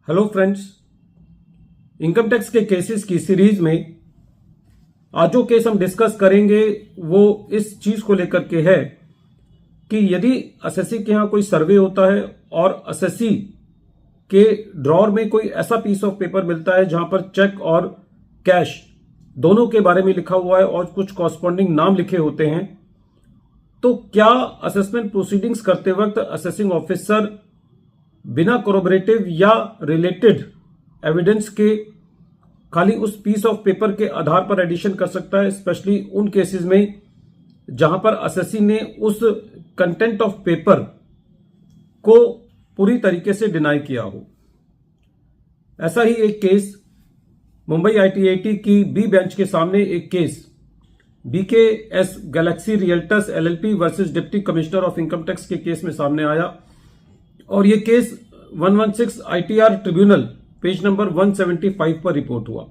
Hello friends, income tax के cases की series में आज जो केस हम डिस्कस करेंगे वो इस चीज को लेकर के है कि यदि एसएससी के यहां कोई सर्वे होता है और एसएससी के ड्रॉर में कोई ऐसा पीस ऑफ पेपर मिलता है जहां पर चेक और कैश दोनों के बारे में लिखा हुआ है और कुछ कॉरस्पॉन्डिंग नाम लिखे होते हैं, तो क्या असेसमेंट प्रोसीडिंग्स करते वक्त असेसिंग ऑफिसर बिना कोरोबरेटिव या रिलेटेड एविडेंस के खाली उस पीस ऑफ पेपर के आधार पर एडिशन कर सकता है, स्पेशली उन केसेस में जहां पर एसएससी ने उस कंटेंट ऑफ पेपर को पूरी तरीके से डिनाई किया हो। ऐसा ही एक केस मुंबई आईटीआईटी की बी बेंच के सामने एक case BKS Galaxy realtors LLP versus deputy commissioner of income tax के केस में सामने आया और यह case 116 ITR tribunal page number 175 पर रिपोर्ट हुआ।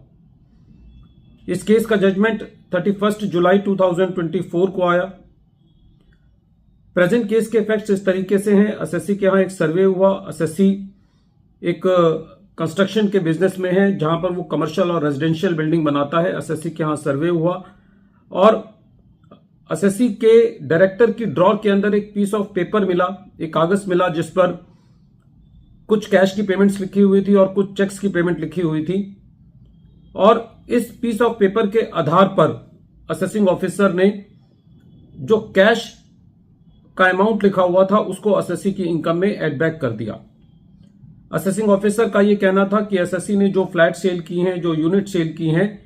इस केस का जजमेंट 31 जुलाई 2024 को आया। प्रेजेंट केस के फैक्ट्स इस तरीके से हैं। एसएससी के यहां एक सर्वे हुआ। एसएससी एक कंस्ट्रक्शन के बिजनेस में है जहां पर वो कमर्शियल और रेजिडेंशियल बिल्डिंग बनाता है। एसएससी के यहां सर्वे हुआ और एसएससी के डायरेक्टर की ड्रॉर के अंदर एक पीस ऑफ पेपर मिला, एक कागज मिला जिस पर कुछ कैश की पेमेंट्स लिखी हुई थी और कुछ चेक्स की पेमेंट लिखी हुई थी और इस पीस ऑफ पेपर के आधार पर असेसिंग ऑफिसर ने जो कैश का अमाउंट लिखा हुआ था उसको एसएससी की इनकम में एड बैक कर दिया। असेसिंग ऑफिसर का यह कहना था कि एसएससी ने जो फ्लैट सेल की हैं, जो यूनिट सेल की हैं,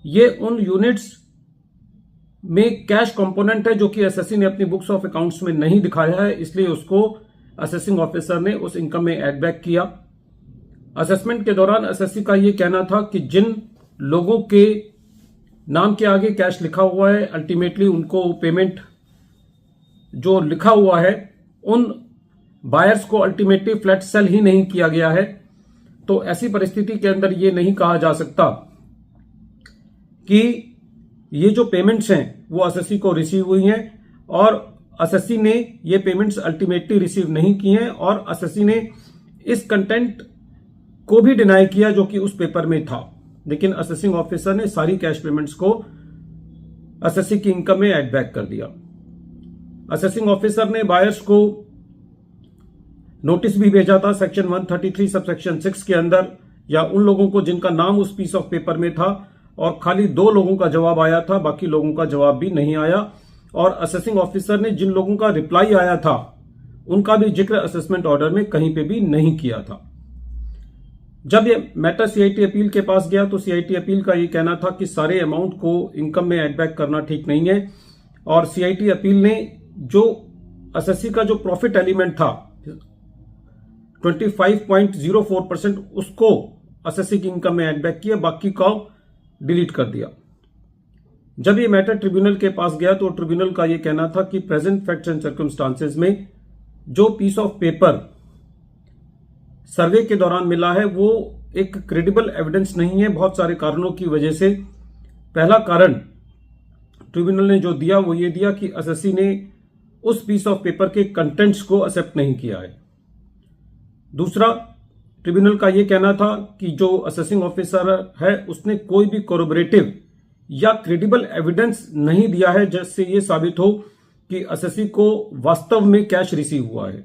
ये उन यूनिट्स में कैश कंपोनेंट है जो कि एसएससी ने अपनी बुक्स ऑफ अकाउंट्स में नहीं दिखाया है, इसलिए उसको असेसिंग ऑफिसर ने उस इनकम में एड बैक किया। असेसमेंट के दौरान एसएससी का यह कहना था कि जिन लोगों के नाम के आगे कैश लिखा हुआ है, अल्टीमेटली उनको पेमेंट जो लिखा हुआ है उन बायर्स को अल्टीमेटली फ्लैट सेल ही नहीं किया गया है। तो ऐसी परिस्थिति के अंदर यह नहीं कहा जा सकता कि ये जो पेमेंट्स हैं वो एसएससी को रिसीव हुई हैं और एसएससी ने ये पेमेंट्स अल्टीमेटली रिसीव नहीं की हैं और एसएससी ने इस कंटेंट को भी डिनाई किया जो कि उस पेपर में था, लेकिन असेसिंग ऑफिसर ने सारी कैश पेमेंट्स को एसएससी की इनकम में एड बैक कर दिया। असेसिंग ऑफिसर ने बायर्स को नोटिस भी भेजा था सेक्शन 133 सबसेक्शन 6 के अंदर, या उन लोगों को जिनका नाम उस पीस ऑफ पेपर में था, और खाली 2 लोगों का जवाब आया था, बाकी लोगों का जवाब भी नहीं आया। और असेसिंग ऑफिसर ने जिन लोगों का रिप्लाई आया था उनका भी जिक्र असेसमेंट ऑर्डर में कहीं पे भी नहीं किया था। जब ये मैटर सीआईटी अपील के पास गया तो सीआईटी अपील का ये कहना था कि सारे अमाउंट को इनकम में एड बैक करना ठीक नहीं है और सीआईटी अपील ने जो एसएससी का जो प्रॉफिट एलिमेंट था 25.04% उसको एसएससी की इनकम में एड बैक किया, बाकी का डिलीट कर दिया। जब ये मैटर ट्रिब्यूनल के पास गया तो ट्रिब्यूनल का ये कहना था कि प्रेजेंट फैक्ट्स एंड सर्कमस्टांसेस में जो पीस ऑफ पेपर सर्वे के दौरान मिला है वो एक क्रेडिबल एविडेंस नहीं है, बहुत सारे कारणों की वजह से। पहला कारण ट्रिब्यूनल ने जो दिया वो ये दिया कि एसएससी ने उस पीस ऑफ पेपर के कंटेंट्स को एक्सेप्ट नहीं किया है। दूसरा, ट्रिब्यूनल का यह कहना था कि जो असेसिंग ऑफिसर है उसने कोई भी कोरोबरेटिव या क्रेडिबल एविडेंस नहीं दिया है जिससे यह साबित हो कि एसएससी को वास्तव में कैश रिसीव हुआ है।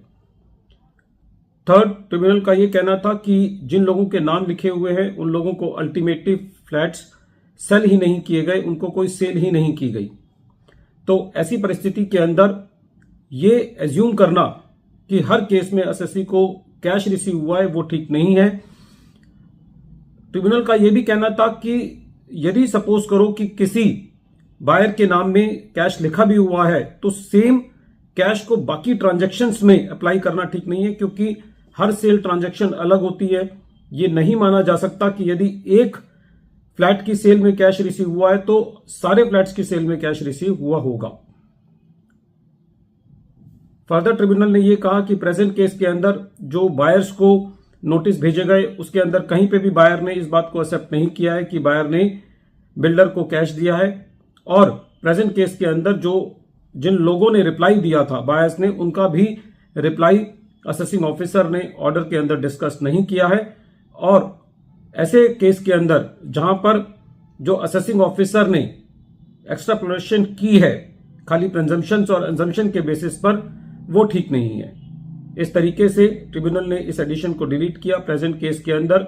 थर्ड, ट्रिब्यूनल का यह कहना था कि जिन लोगों के नाम लिखे हुए हैं उन लोगों को अल्टीमेटली फ्लैट्स सेल ही नहीं किए गए, उनको कोई सेल ही नहीं की गई। तो ऐसी परिस्थिति के अंदर यह एज्यूम करना कि हर केस में एसएससी को कैश रिसीव हुआ है वो ठीक नहीं है। ट्रिब्यूनल का यह भी कहना था कि यदि सपोज करो कि किसी बायर के नाम में कैश लिखा भी हुआ है तो सेम कैश को बाकी ट्रांजैक्शंस में अप्लाई करना ठीक नहीं है, क्योंकि हर सेल ट्रांजैक्शन अलग होती है। यह नहीं माना जा सकता कि यदि एक फ्लैट की सेल में कैश रिसीव हुआ है तो सारे फ्लैट्स की सेल में कैश रिसीव हुआ होगा। फर्दर ट्रिब्यूनल ने यह कहा कि प्रेजेंट केस के अंदर जो बायर्स को नोटिस भेजे गए उसके अंदर कहीं पे भी बायर ने इस बात को एक्सेप्ट नहीं किया है कि बायर ने बिल्डर को कैश दिया है, और प्रेजेंट केस के अंदर जो जिन लोगों ने रिप्लाई दिया था बायर्स ने, उनका भी रिप्लाई असेसिंग ऑफिसर ने ऑर्डर के अंदर डिस्कस नहीं किया है। और ऐसे केस के अंदर जहां पर जो असेसिंग ऑफिसर ने एक्स्ट्रापोलेशन की है खाली प्रिजम्पशंस और अजम्पशन के बेसिस पर, वो ठीक नहीं है। इस तरीके से ट्रिब्यूनल ने इस एडिशन को डिलीट किया। प्रेजेंट केस के अंदर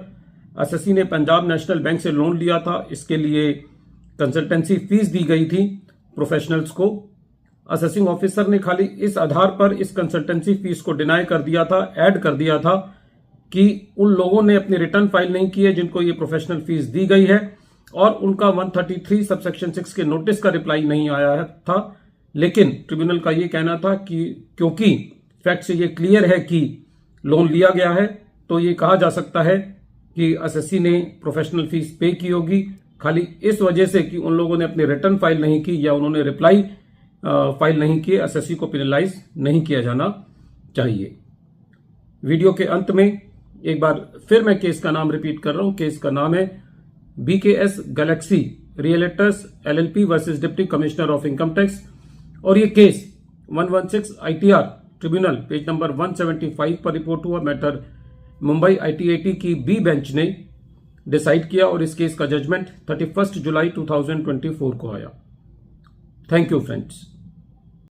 एसएससी ने पंजाब नेशनल बैंक से लोन लिया था, इसके लिए कंसल्टेंसी फीस दी गई थी प्रोफेशनल्स को। असेसिंग ऑफिसर ने खाली इस आधार पर इस कंसल्टेंसी फीस को डिनाई कर दिया था, ऐड कर दिया था कि उन लोगों ने अपनी रिटर्न फाइल नहीं की है जिनको ये प्रोफेशनल फीस दी गई है, और उनका 133 सबसेक्शन 6 के नोटिस का रिप्लाई नहीं आया था। लेकिन ट्रिब्यूनल का ये कहना था कि क्योंकि फैक्ट से ये क्लियर है कि लोन लिया गया है, तो ये कहा जा सकता है कि एसएससी ने प्रोफेशनल फीस पे की होगी, खाली इस वजह से कि उन लोगों ने अपनी रिटर्न फाइल नहीं की या उन्होंने रिप्लाई फाइल नहीं की। एसएससी को पेनलाइज नहीं किया जाना चाहिए। वीडियो के अंत में एक बार फिर मैं केस का नाम रिपीट कर रहा हूं। केस का नाम है BKS Galaxy realtors LLP versus deputy commissioner of income tax, और ये case 116 ITR tribunal page number 175 पर रिपोर्ट हुआ। मैटर मुंबई ITAT की B बेंच ने डिसाइड किया और इस केस का जजमेंट 31 जुलाई 2024 को आया। Thank you friends.